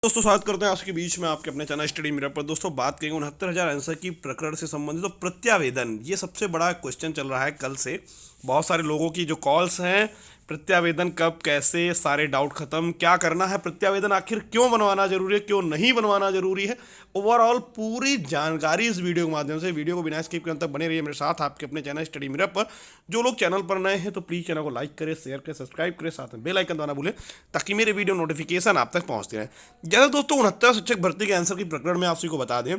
दोस्तों स्वागत करते हैं आज के बीच में आपके अपने चैनल स्टडी मिरर पर। दोस्तों बात करेंगे 69,000 आंसर की प्रकरण से संबंधित। तो प्रत्यावेदन ये सबसे बड़ा क्वेश्चन चल रहा है कल से। बहुत सारे लोगों की जो कॉल्स हैं, प्रत्यावेदन कब, कैसे, सारे डाउट खत्म, क्या करना है, प्रत्यावेदन आखिर क्यों बनवाना जरूरी है, क्यों नहीं बनवाना जरूरी है, ओवरऑल पूरी जानकारी इस वीडियो के माध्यम से। वीडियो को बिना स्किप के अंत तक बने रहिए मेरे साथ आपके अपने चैनल स्टडी मिरर पर। जो लोग चैनल पर नए हैं तो प्लीज़ चैनल को लाइक करें, शेयर करें, सब्सक्राइब करें, साथ में बेल आइकन दबाना भूलें ताकि मेरे वीडियो नोटिफिकेशन आप तक पहुंचते रहें। जैसे दोस्तों 69 शिक्षक भर्ती के आंसर की प्रकरण में आप सभी को बता दें,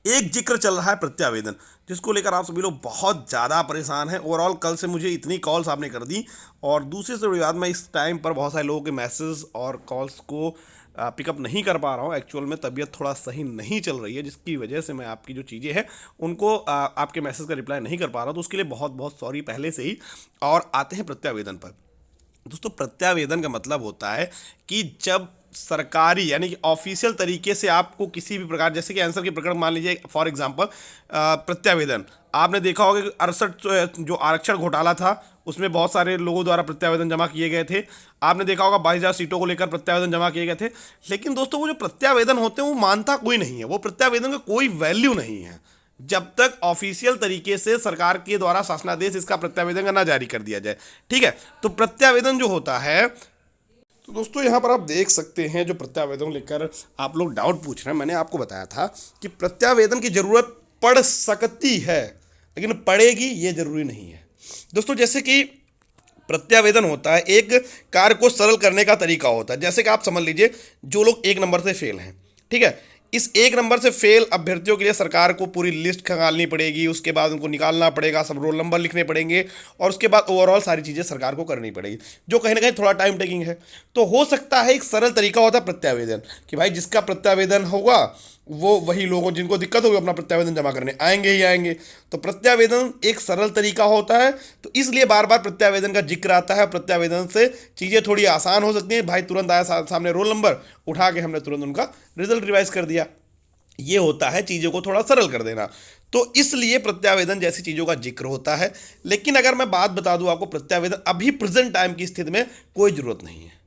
एक जिक्र चल रहा है प्रत्यावेदन, जिसको लेकर आप सभी लोग बहुत ज़्यादा परेशान हैं। ओवरऑल कल से मुझे इतनी कॉल्स आपने कर दी, और दूसरी से बड़ी बात, मैं इस टाइम पर बहुत सारे लोगों के मैसेज और कॉल्स को पिकअप नहीं कर पा रहा हूँ। एक्चुअल में तबीयत थोड़ा सही नहीं चल रही है, जिसकी वजह से मैं आपकी जो चीज़ें हैं उनको आपके मैसेज का रिप्लाई नहीं कर पा रहा हूँ। तो उसके लिए बहुत बहुत सॉरी पहले से ही। और आते हैं प्रत्यावेदन पर। दोस्तों प्रत्यावेदन का मतलब होता है कि जब सरकारी यानी कि ऑफिशियल तरीके से आपको किसी भी प्रकार, जैसे कि आंसर की प्रकरण मान लीजिए फॉर एग्जांपल प्रत्यावेदन, आपने देखा होगा कि 68 जो आरक्षण घोटाला था उसमें बहुत सारे लोगों द्वारा प्रत्यावेदन जमा किए गए थे। आपने देखा होगा 22,000 सीटों को लेकर प्रत्यावेदन जमा किए गए थे। लेकिन दोस्तों वो जो प्रत्यावेदन होते हैं वो मानता कोई नहीं है, वो प्रत्यावेदन का कोई वैल्यू नहीं है जब तक ऑफिशियल तरीके से सरकार के द्वारा शासनादेश इसका प्रत्यावेदन का ना जारी कर दिया जाए। ठीक है, तो प्रत्यावेदन जो होता है, तो दोस्तों यहाँ पर आप देख सकते हैं जो प्रत्यावेदन लेकर आप लोग डाउट पूछ रहे हैं, मैंने आपको बताया था कि प्रत्यावेदन की जरूरत पड़ सकती है लेकिन पड़ेगी ये जरूरी नहीं है। दोस्तों जैसे कि प्रत्यावेदन होता है एक कार्य को सरल करने का तरीका होता है। जैसे कि आप समझ लीजिए जो लोग एक नंबर से फेल हैं, ठीक है, इस एक नंबर से फेल अभ्यर्थियों के लिए सरकार को पूरी लिस्ट खंगालनी पड़ेगी, उसके बाद उनको निकालना पड़ेगा, सब रोल नंबर लिखने पड़ेंगे, और उसके बाद ओवरऑल सारी चीज़ें सरकार को करनी पड़ेगी, जो कहीं ना कहीं थोड़ा टाइम टेकिंग है। तो हो सकता है एक सरल तरीका होता है प्रत्यावेदन, कि भाई जिसका प्रत्यावेदन होगा वो वही लोगों जिनको दिक्कत होगी अपना प्रत्यावेदन जमा करने आएंगे ही आएंगे। तो प्रत्यावेदन एक सरल तरीका होता है, तो इसलिए बार बार प्रत्यावेदन का जिक्र आता है। प्रत्यावेदन से चीज़ें थोड़ी आसान हो सकती हैं। भाई तुरंत आया सामने रोल नंबर, उठा के हमने तुरंत उनका रिजल्ट रिवाइज कर दिया। ये होता है चीज़ों को थोड़ा सरल कर देना। तो इसलिए प्रत्यावेदन जैसी चीज़ों का जिक्र होता है। लेकिन अगर मैं बात बता दूं आपको, प्रत्यावेदन अभी प्रेजेंट टाइम की स्थिति में कोई ज़रूरत नहीं है।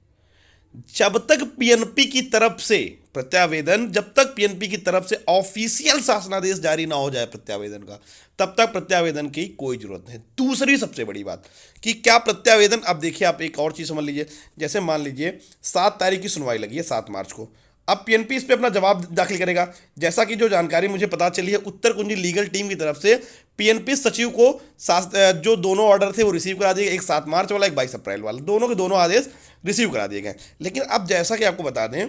जब तक पीएनपी की तरफ से प्रत्यावेदन, जब तक पीएनपी की तरफ से ऑफिशियल शासनादेश जारी ना हो जाए प्रत्यावेदन का, तब तक प्रत्यावेदन की कोई जरूरत नहीं। दूसरी सबसे बड़ी बात कि क्या प्रत्यावेदन, अब देखिए आप एक और चीज़ समझ लीजिए। जैसे मान लीजिए 7 तारीख की सुनवाई लगी है 7 मार्च को, अब पीएनपी इस पे अपना जवाब दाखिल करेगा। जैसा कि जो जानकारी मुझे पता चली है, उत्तर कुंजी लीगल टीम की तरफ से पीएनपी सचिव को जो दोनों ऑर्डर थे वो रिसीव करा दिए, एक 7 मार्च वाला, एक 22 अप्रैल वाला, दोनों के दोनों आदेश रिसीव करा दिए गए। लेकिन अब जैसा कि आपको बता दें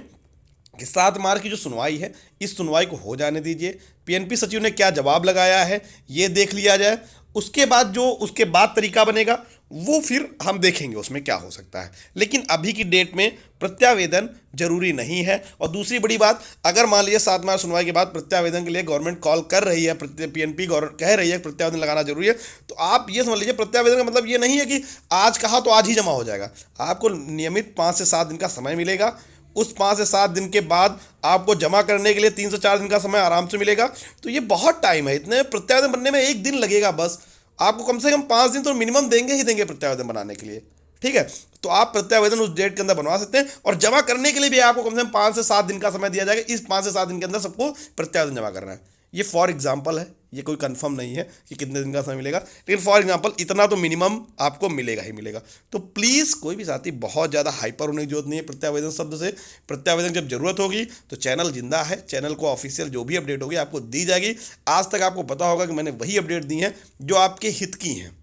कि 7 मार्च की जो सुनवाई है, इस सुनवाई को हो जाने दीजिए। पीएनपी सचिव ने क्या जवाब लगाया है ये देख लिया जाए। उसके बाद जो उसके बाद तरीका बनेगा वो फिर हम देखेंगे उसमें क्या हो सकता है। लेकिन अभी की डेट में प्रत्यावेदन जरूरी नहीं है। और दूसरी बड़ी बात, अगर मान लीजिए 7 मार्च सुनवाई के बाद प्रत्यावेदन के लिए गवर्नमेंट कॉल कर रही है, पीएनपी कह रही है प्रत्यावेदन लगाना जरूरी है, तो आप ये समझ लीजिए प्रत्यावेदन का मतलब ये नहीं है कि आज कहा तो आज ही जमा हो जाएगा। आपको नियमित 5 से 7 दिन का समय मिलेगा। उस 5 से 7 दिन के बाद आपको जमा करने के लिए 3 से 4 दिन का समय आराम से मिलेगा। तो ये बहुत टाइम है, इतने प्रत्यावेदन बनने में 1 दिन लगेगा बस। आपको कम से कम 5 दिन तो मिनिमम देंगे ही देंगे प्रत्यावेदन बनाने के लिए। ठीक है, तो आप प्रत्यावेदन उस डेट के अंदर बनवा सकते हैं, और जमा करने के लिए भी आपको कम से कम 5 से 7 दिन का समय दिया जाएगा। इस 5 से 7 दिन के अंदर सबको प्रत्यावेदन जमा करना है। ये फॉर एग्जाम्पल है, ये कोई कंफर्म नहीं है कि कितने दिन का समय मिलेगा, लेकिन फॉर एग्जांपल इतना तो मिनिमम आपको मिलेगा ही मिलेगा। तो प्लीज़ कोई भी साथी बहुत ज़्यादा हाइपर होने की जरूरत नहीं है प्रत्यावेदन शब्द से। प्रत्यावेदन जब जरूरत होगी तो चैनल जिंदा है, चैनल को ऑफिशियल जो भी अपडेट होगी आपको दी जाएगी। आज तक आपको पता होगा कि मैंने वही अपडेट दी हैं जो आपके हित की हैं।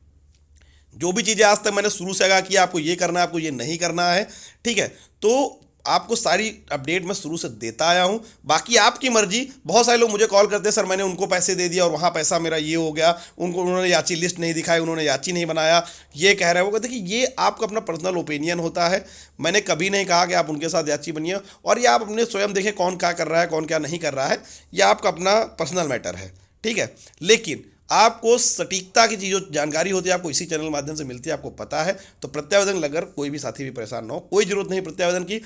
जो भी चीज़ें आज तक मैंने शुरू से कहा कि आपको ये करना है, आपको ये नहीं करना है, ठीक है, तो आपको सारी अपडेट मैं शुरू से देता आया हूँ। बाकी आपकी मर्जी। बहुत सारे लोग मुझे कॉल करते हैं, सर मैंने उनको पैसे दे दिया और वहाँ पैसा मेरा ये हो गया, उन्होंने याची लिस्ट नहीं दिखाई, उन्होंने याची नहीं बनाया, ये कह रहे हैं वो कहते कि ये आपका अपना पर्सनल ओपिनियन होता है। मैंने कभी नहीं कहा कि आप उनके साथ याची बनिए, और ये आप अपने स्वयं देखें कौन क्या कर रहा है, कौन क्या नहीं कर रहा है, यह आपका अपना पर्सनल मैटर है। ठीक है, लेकिन आपको सटीकता की चीज़ जानकारी होती है, आपको इसी चैनल माध्यम से मिलती है, आपको पता है। तो प्रत्यावेदन लेकर कोई भी साथी भी परेशान ना हो, कोई जरूरत नहीं प्रत्यावेदन की।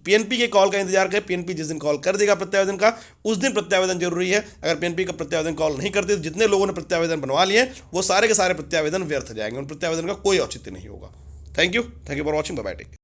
पीएनपी के कॉल का इंतजार करें। पीएनपी जिस दिन कॉल कर देगा प्रत्यावेदन का, उस दिन प्रत्यावेदन जरूरी है। अगर पीएनपी का प्रत्यावेदन कॉल नहीं करते तो जितने लोगों ने प्रत्यावेदन बनवा लिए वो सारे के सारे प्रत्यावेदन व्यर्थ जाएंगे, उन प्रत्यावेदन का कोई औचित्य नहीं होगा। Thank you for watching. Bye bye.